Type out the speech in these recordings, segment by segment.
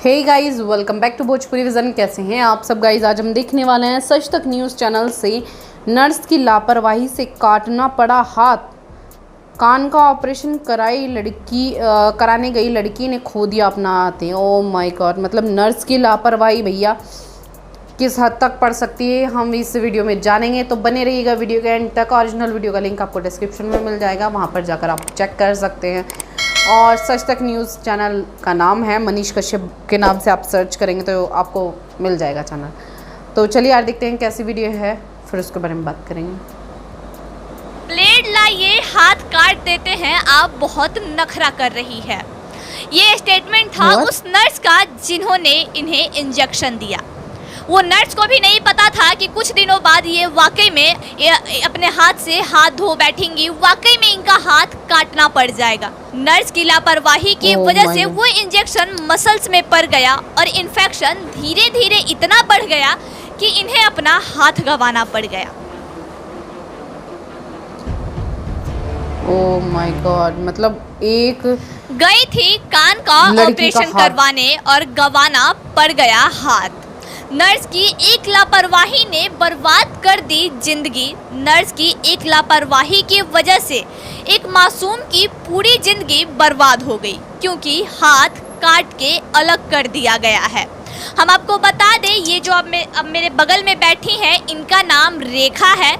Hey guys, welcome back to Bhojpuri vision. कैसे हैं आप सब गाइस? आज हम देखने वाले हैं सच तक न्यूज़ चैनल से नर्स की लापरवाही से काटना पड़ा हाथ। कान का ऑपरेशन कराने गई लड़की ने खो दिया अपना हाथ। ओ माय गॉड, मतलब नर्स की लापरवाही भैया किस हद तक पड़ सकती है हम इस वीडियो में जानेंगे। तो बने रहिएगा वीडियो के एंड तक। ओरिजिनल वीडियो का लिंक आपको डिस्क्रिप्शन में मिल जाएगा, वहाँ पर जाकर आप चेक कर सकते हैं। और सच तक न्यूज़ चैनल का नाम है, मनीष कश्यप के नाम से आप सर्च करेंगे तो आपको मिल जाएगा चैनल। तो चलिए यार देखते हैं कैसी वीडियो है, फिर उसके बारे में बात करेंगे। ब्लेड लाइए हाथ काट देते हैं, आप बहुत नखरा कर रही है। ये स्टेटमेंट था उस नर्स का जिन्होंने इन्हें इंजेक्शन दिया। वो नर्स को भी नहीं पता था कि कुछ दिनों बाद ये वाकई में अपने हाथ से हाथ धो बैठेंगी, वाकई में इनका हाथ काटना पड़ जाएगा। नर्स की लापरवाही की वजह से वो इंजेक्शन मसल्स में पड़ गया और इन्फेक्शन धीरे धीरे इतना बढ़ गया कि इन्हें अपना हाथ गंवाना पड़ गया। ओह माय गॉड, मतलब एक गई थी कान का ऑपरेशन करवाने और गंवाना पड़ गया हाथ। नर्स की एक लापरवाही ने बर्बाद कर दी जिंदगी। नर्स की एक लापरवाही की वजह से एक मासूम की पूरी जिंदगी बर्बाद हो गई, क्योंकि हाथ काट के अलग कर दिया गया है। हम आपको बता दें, ये जो अब मेरे बगल में बैठी हैं, इनका नाम रेखा है।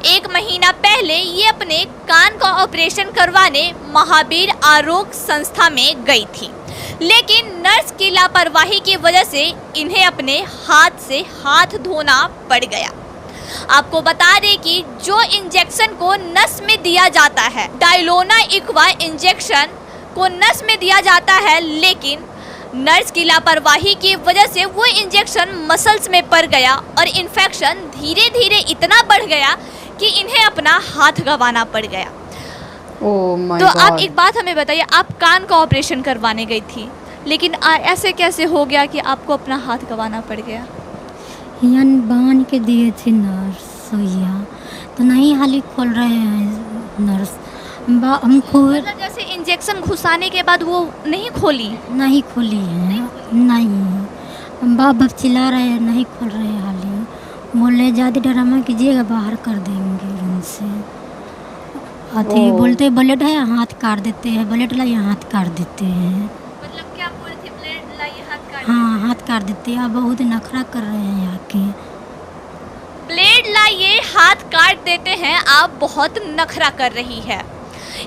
1 महीना पहले ये अपने कान का ऑपरेशन करवाने महावीर आरोग्य संस्था में गई थी, लेकिन नर्स की लापरवाही की वजह से इन्हें अपने हाथ से हाथ धोना पड़ गया। आपको बता दें कि जो इंजेक्शन को नस में दिया जाता है, डायलोना इक्वा इंजेक्शन को नस में दिया जाता है, लेकिन नर्स की लापरवाही की वजह से वो इंजेक्शन मसल्स में पड़ गया और इन्फेक्शन धीरे धीरे इतना बढ़ गया कि इन्हें अपना हाथ गंवाना पड़ गया। तो आप एक बात हमें बताइए, आप कान का ऑपरेशन करवाने गई थी, लेकिन ऐसे कैसे हो गया कि आपको अपना हाथ गंवाना पड़ गया? बांध के दिए थे नर्स सुइया, तो नहीं हाली खोल रहे हैं नर्स। हमको मतलब जैसे इंजेक्शन घुसाने के बाद वो नहीं खोली है, नहीं बाप चिल्ला रहे हैं, नहीं खोल रहे हैं हाली। बोले ज़्यादा ड्रामा कीजिएगा, बाहर कर देंगे उनसे। अथी बोलते ब्लेड है, हाथ काट देते हैं, ब्लेड लाइए हाथ काट देते हैं। मतलब क्या बोल रही थी? ब्लेड लाइए हाथ काट? हाँ, हाथ काट देते हैं। बहुत नखरा कर रहे हैं यहाँ के। ब्लेड लाइए हाथ काट देते हैं, आप बहुत नखरा कर रही है।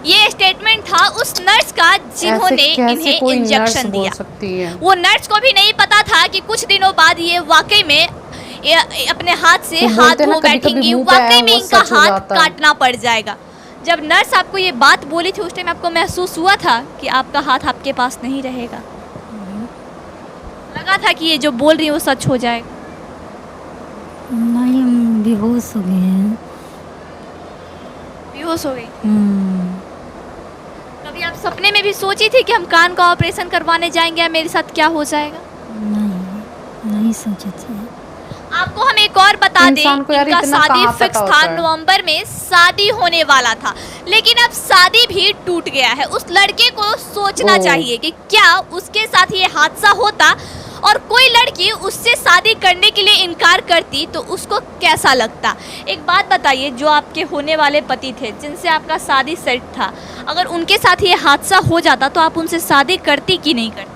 ये स्टेटमेंट था उस नर्स का जिन्होंने इन्हें इंजेक्शन दिया। वो नर्स को भी नहीं पता था कि कुछ दिनों बाद ये वाकई में अपने हाथ से हाथ धो बैठेंगी, वाकई में इनका हाथ काटना पड़ जाएगा। जब नर्स आपको ये बात बोली थी, उस टाइम आपको महसूस हुआ था कि आपका हाथ आपके पास नहीं रहेगा? लगा था कि ये जो बोल रही है वो सच हो जाएगा? नहीं, हम बेहोश हो गए हैं। बेहोश हो गई? कभी आप सपने में भी सोची थी कि हम कान का ऑपरेशन करवाने जाएंगे या मेरे साथ क्या हो जाएगा? नहीं सोची थी। आपको हम एक और बता दें, इनका शादी फिक्स था, नवंबर में शादी होने वाला था, लेकिन अब शादी भी टूट गया है। उस लड़के को सोचना चाहिए कि क्या उसके साथ ये हादसा होता और कोई लड़की उससे शादी करने के लिए इनकार करती तो उसको कैसा लगता। एक बात बताइए, जो आपके होने वाले पति थे, जिनसे आपका शादी सेट था, अगर उनके साथ ये हादसा हो जाता तो आप उनसे शादी करती कि नहीं करती?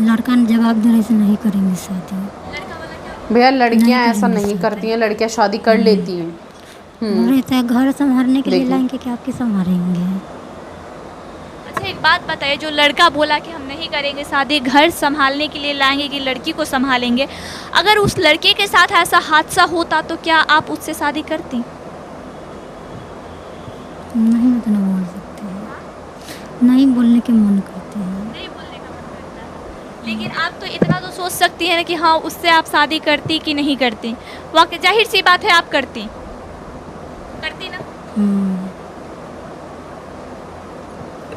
लड़का ने जवाब देने से नहीं करेंगे शादी। भैया लड़कियां ऐसा नहीं करती हैं, लड़कियां शादी कर लेती हैं। घर संभालने के लिए लाएंगे कि आपके संभालेंगे? अच्छा एक बात बताइए, जो लड़का बोला कि हम नहीं करेंगे शादी, घर संभालने के लिए लाएंगे कि लड़की को संभालेंगे, अगर उस लड़के के साथ ऐसा हादसा होता तो क्या आप उससे शादी करती? नहीं, मैं तो नहीं बोल सकती, नहीं बोलने के मन करते हैं। लेकिन आप तो इतना तो सोच सकती हैं कि हाँ, उससे आप शादी करती कि नहीं करती? वाकई जाहिर सी बात है आप करती ना।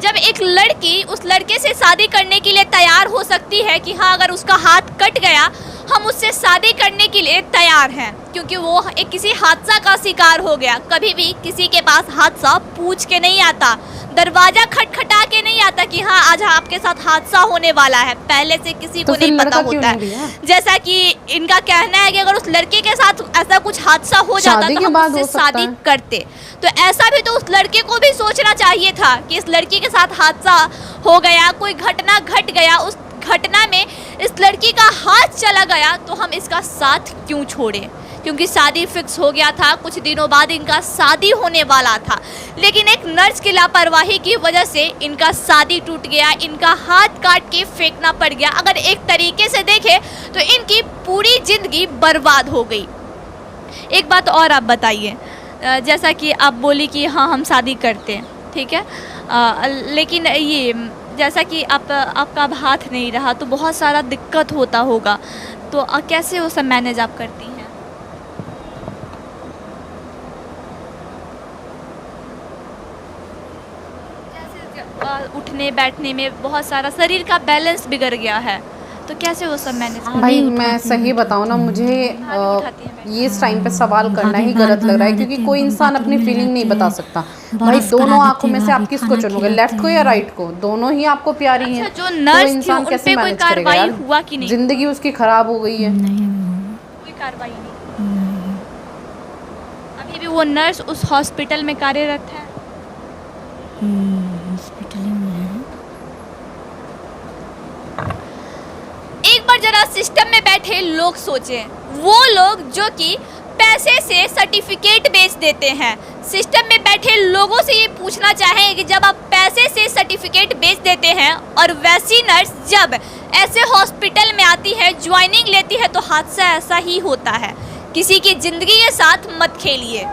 जब एक लड़की उस लड़के से शादी करने के लिए तैयार हो सकती है कि हाँ, अगर उसका हाथ कट गया हम उससे शादी करने के लिए तैयार हैं, क्योंकि वो एक किसी हादसा का शिकार हो गया। कभी भी किसी के पास हादसा पूछ के नहीं आता, दरवाजा खटखटा के नहीं आता कि हाँ आज आपके साथ हादसा होने वाला है, पहले से किसी को नहीं पता होता है। जैसा कि इनका कहना है कि अगर उस लड़के के साथ ऐसा कुछ हादसा हो जाता तो हम उससे शादी करते। तो ऐसा भी तो उस लड़के को भी सोचना चाहिए था कि इस लड़की के साथ हादसा हो गया, कोई घटना घट गया, उस घटना में इस लड़की का हाथ चला गया तो हम इसका साथ क्यों छोड़ें, क्योंकि शादी फिक्स हो गया था, कुछ दिनों बाद इनका शादी होने वाला था। लेकिन एक नर्स की लापरवाही की वजह से इनका शादी टूट गया, इनका हाथ काट के फेंकना पड़ गया। अगर एक तरीके से देखें तो इनकी पूरी जिंदगी बर्बाद हो गई। एक बात और आप बताइए, जैसा कि आप बोली कि हाँ हम शादी करते हैं, ठीक है, लेकिन ये जैसा कि आपका अब हाथ नहीं रहा तो बहुत सारा दिक्कत होता होगा, तो कैसे वो सब मैनेज आप करती हैं? उठने बैठने में बहुत सारा शरीर का बैलेंस बिगड़ गया है, तो कैसे वो सब मैनेज? भाई मैं सही बताऊँ ना, मुझे ये इस टाइम पे सवाल करना ही गलत लग रहा है, क्योंकि कोई इंसान अपनी फीलिंग नहीं बता सकता। भाई दोनों आंखों में से आप किसको चुनोगे, लेफ्ट को या राइट को? दोनों ही आपको प्यारी हैं। जो नर्स थी उन पे कोई कार्रवाई हुआ कि नहीं? जिंदगी उसकी खराब हो गई है, कोई कार्रवाई नहीं। अभी भी वो नर्स उस हॉस्पिटल में कार्यरत है? हॉस्पिटल में है। एक बार जरा सिस्टम में बैठे लोग सोचें, वो लोग जो कि पैसे से सर्टिफिकेट बेच देते हैं। सिस्टम में बैठे लोगों से ये पूछना चाहें कि जब आप पैसे से सर्टिफिकेट बेच देते हैं और वैसी नर्स जब ऐसे हॉस्पिटल में आती है, ज्वाइनिंग लेती है, तो हादसा ऐसा ही होता है। किसी की जिंदगी के साथ मत खेलिए।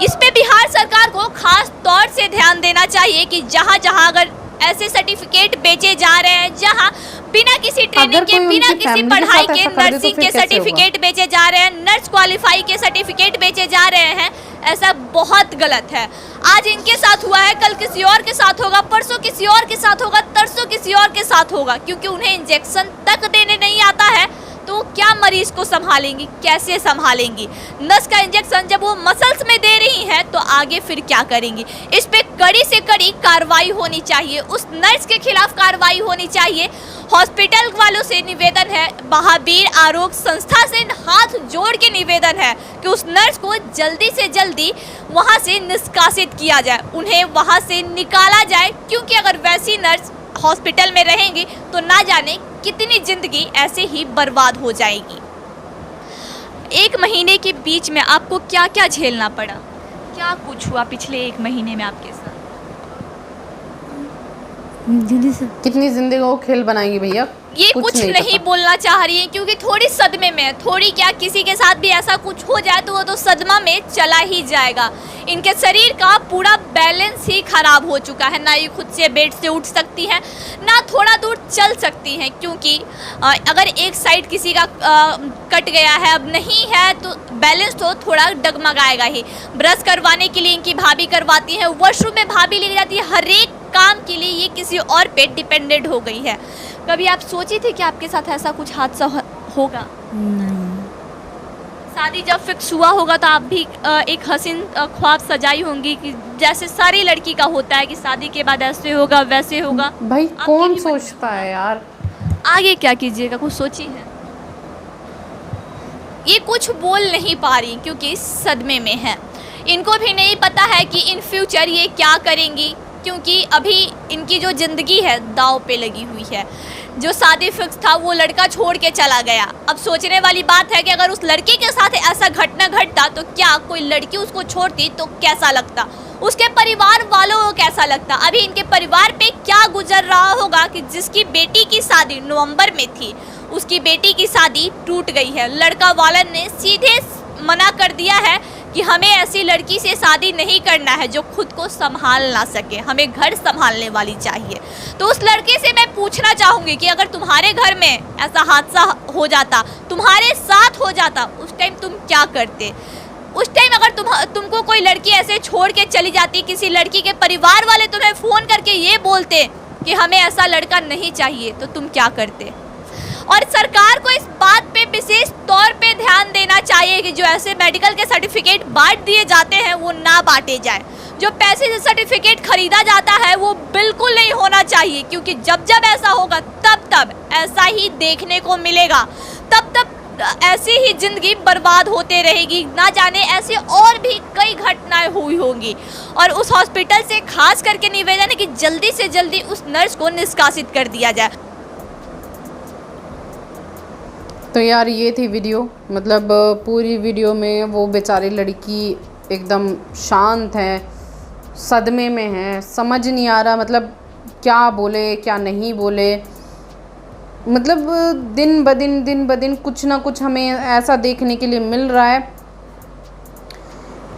इस पे बिहार सरकार को खास तौर से ध्यान देना चाहिए कि जहाँ जहाँ अगर ऐसे सर्टिफिकेट बेचे जा रहे हैं, जहाँ बिना किसी ट्रेनिंग के, बिना किसी पढ़ाई के नर्सिंग के सर्टिफिकेट बेचे जा रहे हैं, नर्स क्वालिफाई के सर्टिफिकेट बेचे जा रहे हैं, ऐसा बहुत गलत है। आज इनके साथ हुआ है, कल किसी और के साथ होगा, परसों किसी और के साथ होगा, तरसों किसी और के साथ होगा, क्योंकि उन्हें इंजेक्शन तक देने नहीं आता है तो क्या मरीज को संभालेंगी, कैसे संभालेंगी? नस का इंजेक्शन जब वो मसल्स में दे रही हैं तो आगे फिर क्या करेंगी? इस पे कड़ी से कड़ी कार्रवाई होनी चाहिए, उस नर्स के खिलाफ कार्रवाई होनी चाहिए। हॉस्पिटल वालों से निवेदन है, महावीर आरोग्य संस्था से हाथ जोड़ के निवेदन है कि उस नर्स को जल्दी से जल्दी वहाँ से निष्कासित किया जाए, उन्हें वहाँ से निकाला जाए, क्योंकि अगर वैसी नर्स हॉस्पिटल में रहेंगी तो ना जाने कितनी जिंदगी ऐसे ही बर्बाद हो जाएगी। एक महीने के बीच में आपको क्या क्या झेलना पड़ा, क्या कुछ हुआ पिछले एक महीने में आपके साथ? दीदी से कितनी जिंदगी को खेल बनाएंगी भैया, ये कुछ नहीं बोलना चाह रही है, क्योंकि थोड़ी सदमे में है, थोड़ी क्या किसी के साथ भी ऐसा कुछ हो जाए तो वो तो सदमा में चला ही जाएगा। इनके शरीर का पूरा बैलेंस ही खराब हो चुका है, ना ये खुद से बेड से उठ सकती हैं, ना थोड़ा दूर चल सकती हैं, क्योंकि अगर एक साइड किसी का कट गया है, अब नहीं है, तो बैलेंस तो थोड़ा डगमगाएगा ही। ब्रश करवाने के लिए इनकी भाभी करवाती है, वॉशरूम में भाभी ले जाती है, हर एक काम के लिए ये किसी और पे डिपेंडेंट हो गई है। कभी आप सोची थी कि आपके साथ ऐसा कुछ हादसा होगा? नहीं। शादी जब फिक्स हुआ होगा तो आप भी एक हसीन ख्वाब सजाई होंगी कि जैसे सारी लड़की का होता है कि शादी के बाद ऐसे होगा वैसे होगा। भाई कौन सोचता है यार? आगे क्या कीजिएगा, कुछ सोची है? ये कुछ बोल नहीं पा रही क्योंकि सदमे में है। इनको भी नहीं पता है कि इन फ्यूचर ये क्या करेंगी, क्योंकि अभी इनकी जो ज़िंदगी है दांव पे लगी हुई है। जो शादी फिक्स था वो लड़का छोड़ के चला गया। अब सोचने वाली बात है कि अगर उस लड़के के साथ ऐसा घटना घटता तो क्या कोई लड़की उसको छोड़ती तो कैसा लगता, उसके परिवार वालों को कैसा लगता। अभी इनके परिवार पे क्या गुजर रहा होगा कि जिसकी बेटी की शादी नवंबर में थी, उसकी बेटी की शादी टूट गई है। लड़का वालन ने सीधे मना कर दिया है कि हमें ऐसी लड़की से शादी नहीं करना है जो खुद को संभाल ना सके, हमें घर संभालने वाली चाहिए। तो उस लड़के से मैं पूछना चाहूँगी कि अगर तुम्हारे घर में ऐसा हादसा हो जाता, तुम्हारे साथ हो जाता, उस टाइम तुम क्या करते? उस टाइम अगर तुमको कोई लड़की ऐसे छोड़ के चली जाती, किसी लड़की के परिवार वाले तुम्हें फ़ोन करके ये बोलते कि हमें ऐसा लड़का नहीं चाहिए, तो तुम क्या करते? और सरकार को इस बात पे विशेष तौर पे ध्यान देना चाहिए कि जो ऐसे मेडिकल के सर्टिफिकेट बांट दिए जाते हैं वो ना बांटे जाए। जो पैसे से सर्टिफिकेट खरीदा जाता है वो बिल्कुल नहीं होना चाहिए, क्योंकि जब जब ऐसा होगा तब ऐसा ही देखने को मिलेगा, तब ऐसी ही जिंदगी बर्बाद होते रहेगी। ना जाने ऐसे और भी कई घटनाएं हुई होंगी। और उस हॉस्पिटल से खास करके निवेदन है कि जल्दी से जल्दी उस नर्स को निष्कासित कर दिया जाए। तो यार ये थी वीडियो, मतलब पूरी वीडियो में वो बेचारी लड़की एकदम शांत है, सदमे में है, समझ नहीं आ रहा मतलब क्या बोले क्या नहीं बोले। मतलब दिन ब दिन कुछ ना कुछ हमें ऐसा देखने के लिए मिल रहा है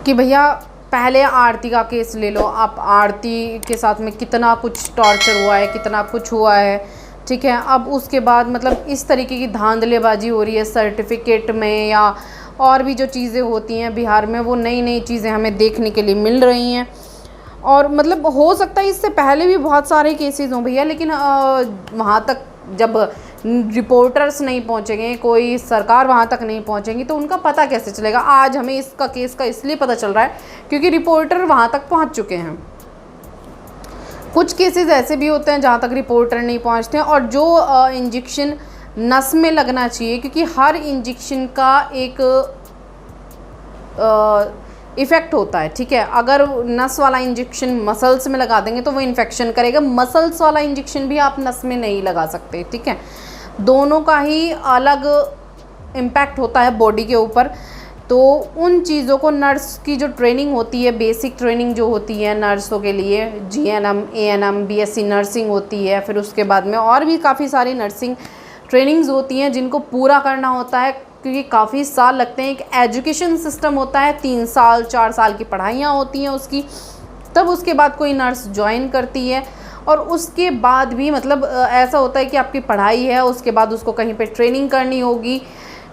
कि भैया पहले आरती का केस ले लो, आप आरती के साथ में कितना कुछ टॉर्चर हुआ है, कितना कुछ हुआ है, ठीक है। अब उसके बाद मतलब इस तरीके की धांधलेबाजी हो रही है सर्टिफिकेट में या और भी जो चीज़ें होती हैं बिहार में, वो नई नई चीज़ें हमें देखने के लिए मिल रही हैं। और मतलब हो सकता है इससे पहले भी बहुत सारे केसेस हों भैया, लेकिन वहाँ तक जब रिपोर्टर्स नहीं पहुँचेंगे, कोई सरकार वहाँ तक नहीं पहुँचेंगी तो उनका पता कैसे चलेगा। आज हमें इसका केस का इसलिए पता चल रहा है क्योंकि रिपोर्टर वहाँ तक पहुँच चुके हैं। कुछ केसेस ऐसे भी होते हैं जहाँ तक रिपोर्टर नहीं पहुँचते हैं। और जो इंजेक्शन नस में लगना चाहिए, क्योंकि हर इंजेक्शन का एक इफ़ेक्ट होता है, ठीक है। अगर नस वाला इंजेक्शन मसल्स में लगा देंगे तो वो इन्फेक्शन करेगा, मसल्स वाला इंजेक्शन भी आप नस में नहीं लगा सकते, ठीक है। दोनों का ही अलग इम्पैक्ट होता है बॉडी के ऊपर। तो उन चीज़ों को नर्स की जो ट्रेनिंग होती है, बेसिक ट्रेनिंग जो होती है नर्सों के लिए, GNM, ANM, BSc नर्सिंग होती है, फिर उसके बाद में और भी काफ़ी सारी नर्सिंग ट्रेनिंग्स होती हैं जिनको पूरा करना होता है, क्योंकि काफ़ी साल लगते हैं। एक एजुकेशन सिस्टम होता है, 3 साल 4 साल की पढ़ाइयाँ होती हैं उसकी, तब उसके बाद कोई नर्स ज्वाइन करती है। और उसके बाद भी मतलब ऐसा होता है कि आपकी पढ़ाई है, उसके बाद उसको कहीं पे ट्रेनिंग करनी होगी।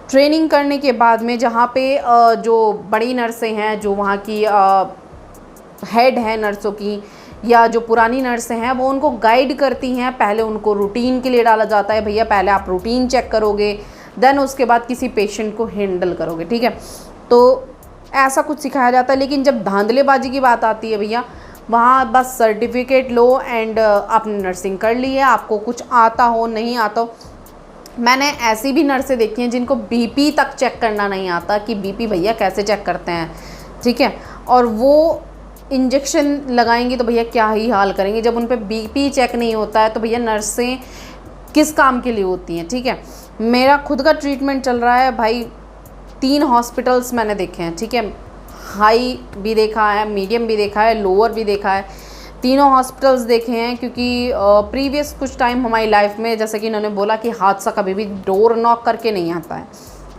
ट्रेनिंग करने के बाद में जहाँ पे जो बड़ी नर्सें हैं, जो वहाँ की हेड है नर्सों की, या जो पुरानी नर्सें हैं, वो उनको गाइड करती हैं। पहले उनको रूटीन के लिए डाला जाता है, भैया पहले आप रूटीन चेक करोगे, देन उसके बाद किसी पेशेंट को हैंडल करोगे, ठीक है। तो ऐसा कुछ सिखाया जाता है। लेकिन जब धांधलेबाजी की बात आती है भैया, वहाँ बस सर्टिफिकेट लो एंड आपने नर्सिंग कर ली है, आपको कुछ आता हो नहीं आता हो। मैंने ऐसी भी नर्सें देखी हैं जिनको BP तक चेक करना नहीं आता कि BP भैया कैसे चेक करते हैं, ठीक है। और वो इंजेक्शन लगाएंगी तो भैया क्या ही हाल करेंगे। जब उन पे BP चेक नहीं होता है तो भैया नर्सें किस काम के लिए होती हैं, ठीक है। मेरा खुद का ट्रीटमेंट चल रहा है भाई, 3 हॉस्पिटल्स मैंने देखे हैं, ठीक है। हाई भी देखा है, मीडियम भी देखा है, लोअर भी देखा है, तीनों हॉस्पिटल्स देखे हैं। क्योंकि प्रीवियस कुछ टाइम हमारी लाइफ में, जैसे कि इन्होंने बोला कि हादसा कभी भी डोर नॉक करके नहीं आता है,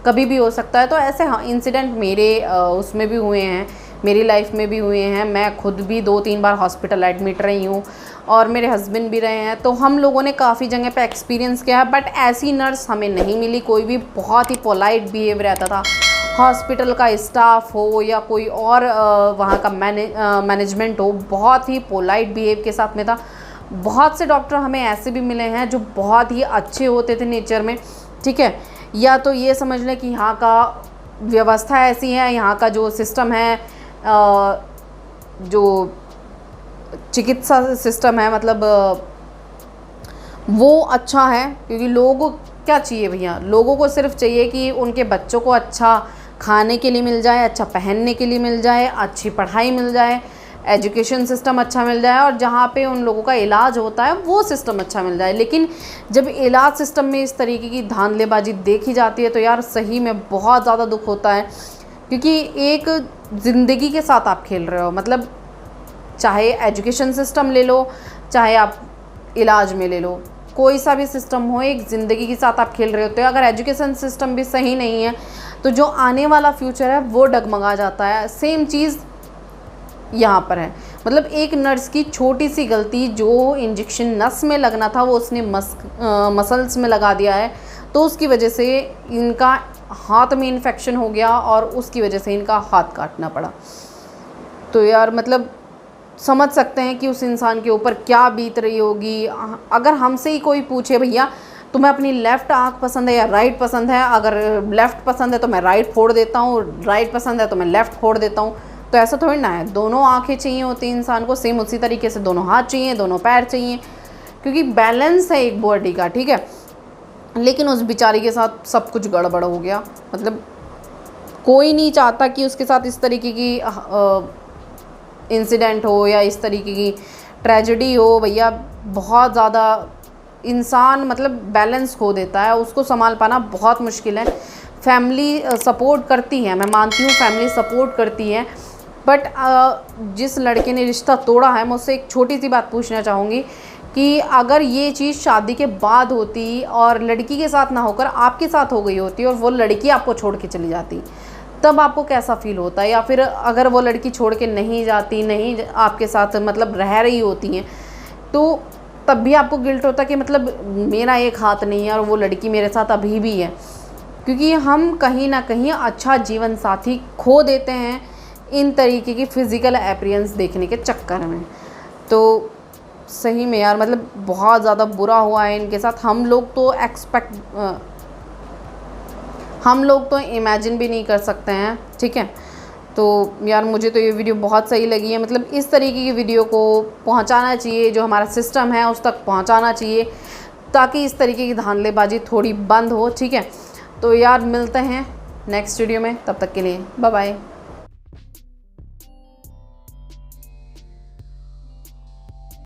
कभी भी हो सकता है। तो ऐसे इंसिडेंट मेरे उसमें भी हुए हैं, मेरी लाइफ में भी हुए हैं। मैं खुद भी 2-3 बार हॉस्पिटल एडमिट रही हूँ और मेरे हस्बैंड भी रहे हैं। तो हम लोगों ने काफ़ी जगह पे एक्सपीरियंस किया है, बट ऐसी नर्स हमें नहीं मिली। कोई भी बहुत ही पोलाइट बिहेव रहता था, हॉस्पिटल का स्टाफ हो या कोई और वहाँ का मैनेजमेंट हो, बहुत ही पोलाइट बिहेव के साथ में था। बहुत से डॉक्टर हमें ऐसे भी मिले हैं जो बहुत ही अच्छे होते थे नेचर में, ठीक है। या तो ये समझ लें कि यहाँ का व्यवस्था ऐसी है, यहाँ का जो सिस्टम है, जो चिकित्सा सिस्टम है, मतलब वो अच्छा है। क्योंकि लोगों को क्या चाहिए भैया, लोगों को सिर्फ चाहिए कि उनके बच्चों को अच्छा खाने के लिए मिल जाए, अच्छा पहनने के लिए मिल जाए, अच्छी पढ़ाई मिल जाए, एजुकेशन सिस्टम अच्छा मिल जाए, और जहाँ पे उन लोगों का इलाज होता है वो सिस्टम अच्छा मिल जाए। लेकिन जब इलाज सिस्टम में इस तरीके की धांधलेबाजी देखी जाती है तो यार सही में बहुत ज़्यादा दुख होता है। क्योंकि एक ज़िंदगी के साथ आप खेल रहे हो, मतलब चाहे एजुकेशन सिस्टम ले लो, चाहे आप इलाज में ले लो, कोई सा भी सिस्टम हो, एक ज़िंदगी के साथ आप खेल रहे होते हो। अगर एजुकेशन सिस्टम भी सही नहीं है तो जो आने वाला फ्यूचर है वो डगमगा जाता है। सेम चीज़ यहाँ पर है, मतलब एक नर्स की छोटी सी गलती, जो इंजेक्शन नस में लगना था वो उसने मसल्स में लगा दिया है, तो उसकी वजह से इनका हाथ में इन्फेक्शन हो गया और उसकी वजह से इनका हाथ काटना पड़ा। तो यार मतलब समझ सकते हैं कि उस इंसान के ऊपर क्या बीत रही होगी। अगर हमसे ही कोई पूछे भैया तुम्हें अपनी लेफ़्ट आँख पसंद है या राइट पसंद है, अगर लेफ़्ट पसंद है तो मैं राइट फोड़ देता हूँ, राइट पसंद है तो मैं लेफ़्ट फोड़ देता हूँ। तो ऐसा थोड़ी ना है, दोनों आँखें चाहिए होती हैं इंसान को, सेम उसी तरीके से दोनों हाथ चाहिए, दोनों पैर चाहिए, क्योंकि बैलेंस है एक बॉडी का, ठीक है। लेकिन उस बेचारी के साथ सब कुछ गड़बड़ हो गया। मतलब कोई नहीं चाहता कि उसके साथ इस तरीके की इंसिडेंट हो या इस तरीके की ट्रेजेडी हो। भैया बहुत ज़्यादा इंसान मतलब बैलेंस खो देता है, उसको संभाल पाना बहुत मुश्किल है। फैमिली सपोर्ट करती है, मैं मानती हूँ फैमिली सपोर्ट करती है, बट जिस लड़के ने रिश्ता तोड़ा है, मैं उससे एक छोटी सी बात पूछना चाहूँगी कि अगर ये चीज़ शादी के बाद होती और लड़की के साथ ना होकर आपके साथ हो गई होती और वो लड़की आपको छोड़ के चली जाती, तब आपको कैसा फील होता है? या फिर अगर वो लड़की छोड़ के नहीं जाती, नहीं आपके साथ मतलब रह रही होती हैं, तो तब भी आपको गिल्ट होता कि मतलब मेरा एक हाथ नहीं है और वो लड़की मेरे साथ अभी भी है। क्योंकि हम कहीं ना कहीं अच्छा जीवन साथी खो देते हैं इन तरीके की फ़िज़िकल अपीयरेंस देखने के चक्कर में। तो सही में यार मतलब बहुत ज़्यादा बुरा हुआ है इनके साथ। हम लोग तो इमेजिन भी नहीं कर सकते हैं, ठीक है। तो यार मुझे तो ये वीडियो बहुत सही लगी है। मतलब इस तरीके की वीडियो को पहुंचाना चाहिए, जो हमारा सिस्टम है उस तक पहुंचाना चाहिए, ताकि इस तरीके की धांधलेबाजी थोड़ी बंद हो, ठीक है। तो यार मिलते हैं नेक्स्ट वीडियो में, तब तक के लिए बाय बाय।